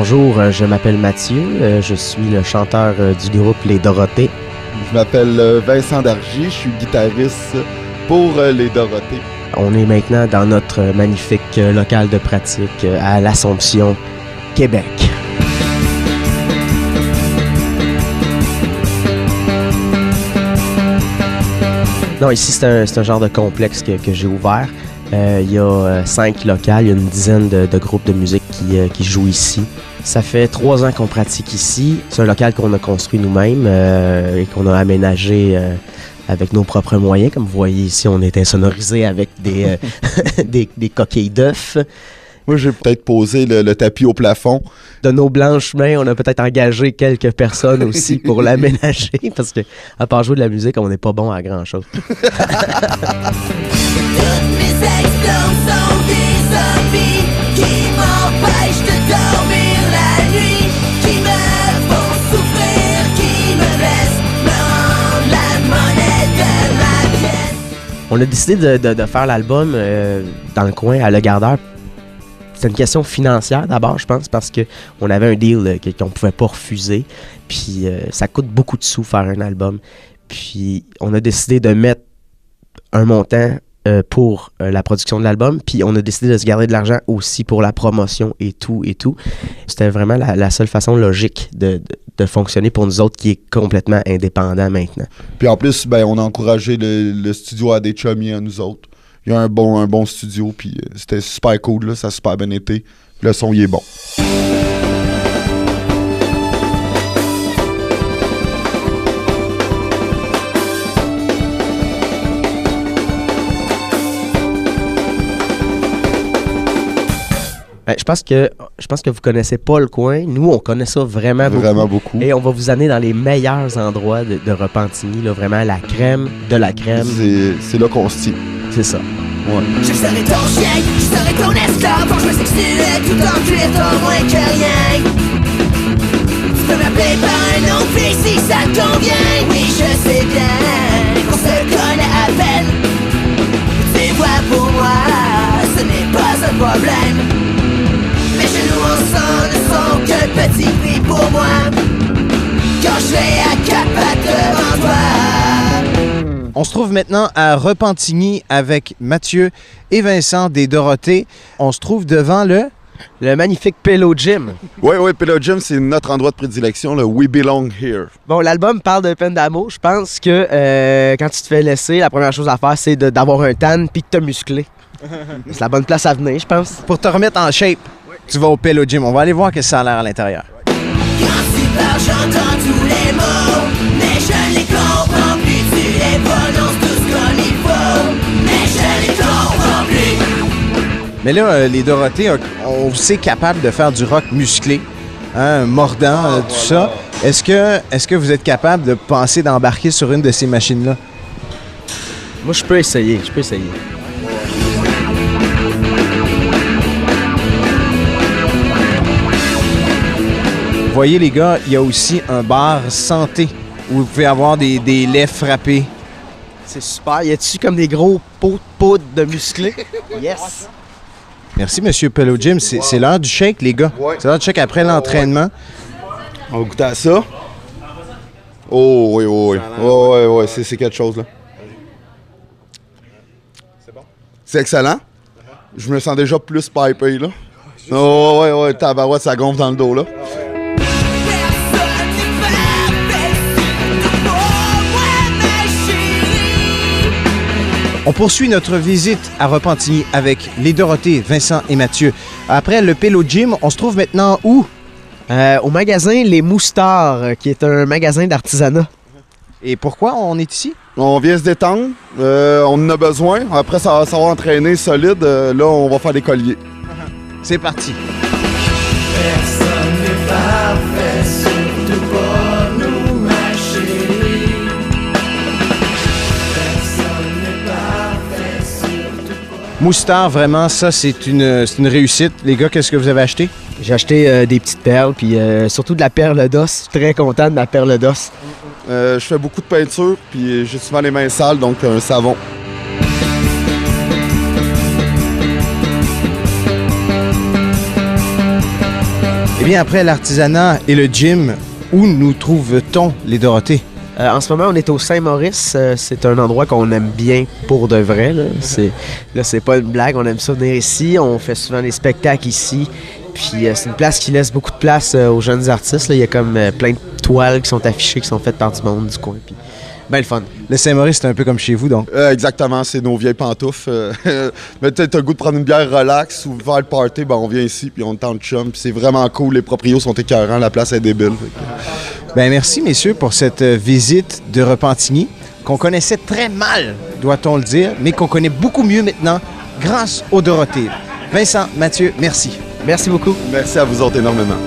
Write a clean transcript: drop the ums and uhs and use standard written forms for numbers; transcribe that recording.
Bonjour, je m'appelle Mathieu, je suis le chanteur du groupe Les Dorothées. Je m'appelle Vincent Dargy, je suis guitariste pour Les Dorothées. On est maintenant dans notre magnifique local de pratique à l'Assomption, Québec. Non, ici, c'est un genre de complexe que j'ai ouvert. Il y a 5 locales, il y a une dizaine de groupes de musique qui jouent ici. Ça fait 3 ans qu'on pratique ici. C'est un local qu'on a construit nous-mêmes et qu'on a aménagé avec nos propres moyens. Comme vous voyez ici, on est insonorisé avec des coquilles d'œufs. Moi, j'ai peut-être posé le tapis au plafond. De nos blanches mains, on a peut-être engagé quelques personnes aussi pour l'aménager, parce que à part jouer de la musique, on n'est pas bon à grand-chose. Toutes mes explosions sont des zombies qui m'empêchent de dormir la nuit, qui me font souffrir, qui me laissent me rendre la monnaie de ma pièce. On a décidé de faire l'album dans le coin, à Le Gardeur. C'est une question financière d'abord, je pense, parce qu'on avait un deal qu'on ne pouvait pas refuser. Puis ça coûte beaucoup de sous faire un album. Puis on a décidé de mettre un montant pour la production de l'album. Puis on a décidé de se garder de l'argent aussi pour la promotion et tout. C'était vraiment la seule façon logique de fonctionner pour nous autres qui est complètement indépendant maintenant. Puis en plus, on a encouragé le studio à des chummies à nous autres. Il y a un bon studio, puis c'était super cool, là, ça a super bien été. Le son, il est bon. Je pense que vous connaissez pas le coin. Nous, on connaît ça vraiment beaucoup. Vraiment beaucoup. Et on va vous amener dans les meilleurs endroits de Repentigny, là, vraiment la crème de la crème. C'est là qu'on se tient. C'est ça. Ouais. Je serai ton chien, je serai ton esclave, quand je me sexuais tout en cuir, t'as moins que rien. Tu peux m'appeler par un nom, puis si ça te convient, oui je sais bien qu'on se connaît à peine. Tu vois pour moi, ce n'est pas un problème. Mes genoux en sang ne sont que petits prix pour moi, quand je vais à Capat devant toi. On se trouve maintenant à Repentigny avec Mathieu et Vincent des Dorothées. On se trouve devant le magnifique Pillow Gym. Oui, Pillow Gym, c'est notre endroit de prédilection, le We Belong Here. Bon, l'album parle de peine d'amour. Je pense que quand tu te fais laisser, la première chose à faire, c'est d'avoir un tan puis de te muscler. C'est la bonne place à venir, je pense. Pour te remettre en shape, tu vas au Pillow Gym. On va aller voir que ça a l'air à l'intérieur. Quand tu parles, j'entends tous les mots, mais je les comprends plus. Tu les prononces tous comme il faut, mais je les comprends plus. Mais là, les Dorothées, on sait capable de faire du rock musclé, hein, mordant, tout ça. Est-ce que vous êtes capable de penser d'embarquer sur une de ces machines-là? Moi, je peux essayer. Vous voyez, les gars, il y a aussi un bar santé où vous pouvez avoir des laits frappés. C'est super. Y a-tu comme des gros pots de poudre de musclés? Yes! Merci, Monsieur Pillow Gym. C'est l'heure du shake, les gars. Ouais. C'est l'heure du shake après l'entraînement. On va goûter à ça. Oh, oui. Ouais, c'est quelque chose, là. C'est bon? C'est excellent. Je me sens déjà plus pipé, là. Oh, ouais, tabarouette, ça gonfle dans le dos, là. On poursuit notre visite à Repentigny avec les Dorothées, Vincent et Mathieu. Après le Pillow Gym, on se trouve maintenant où? Au magasin Les Mousteards, qui est un magasin d'artisanat. Et pourquoi on est ici? On vient se détendre, on en a besoin. Après, ça va entraîner solide. Là, on va faire des colliers. C'est parti. Personne n'est parfait, surtout pas nous, ma chérie. Personne n'est parfait, surtout pas. Moustar, vraiment, ça, c'est une réussite. Les gars, qu'est-ce que vous avez acheté? J'ai acheté des petites perles, puis surtout de la perle d'os. Je suis très content de la perle d'os. Je fais beaucoup de peinture, puis j'ai souvent les mains sales, donc un savon. Eh bien, après l'artisanat et le gym, où nous trouve-t-on les Dorothées? En ce moment, on est au Saint-Maurice. C'est un endroit qu'on aime bien pour de vrai. Là, c'est pas une blague. On aime ça venir ici. On fait souvent des spectacles ici. Puis c'est une place qui laisse beaucoup de place aux jeunes artistes. Là. Il y a comme plein de toiles qui sont affichées, qui sont faites par du monde du coin. Puis ben le fun. Le Saint-Maurice, c'est un peu comme chez vous, donc. Exactement, c'est nos vieilles pantoufles. Mais tu as le goût de prendre une bière relax ou faire le party, ben on vient ici puis on tente chum. Puis c'est vraiment cool, les proprios sont écœurants, la place est débile. Ben merci, messieurs, pour cette visite de Repentigny, qu'on connaissait très mal, doit-on le dire, mais qu'on connaît beaucoup mieux maintenant grâce aux Dorothées. Vincent, Mathieu, merci. Merci beaucoup. Merci à vous autres énormément.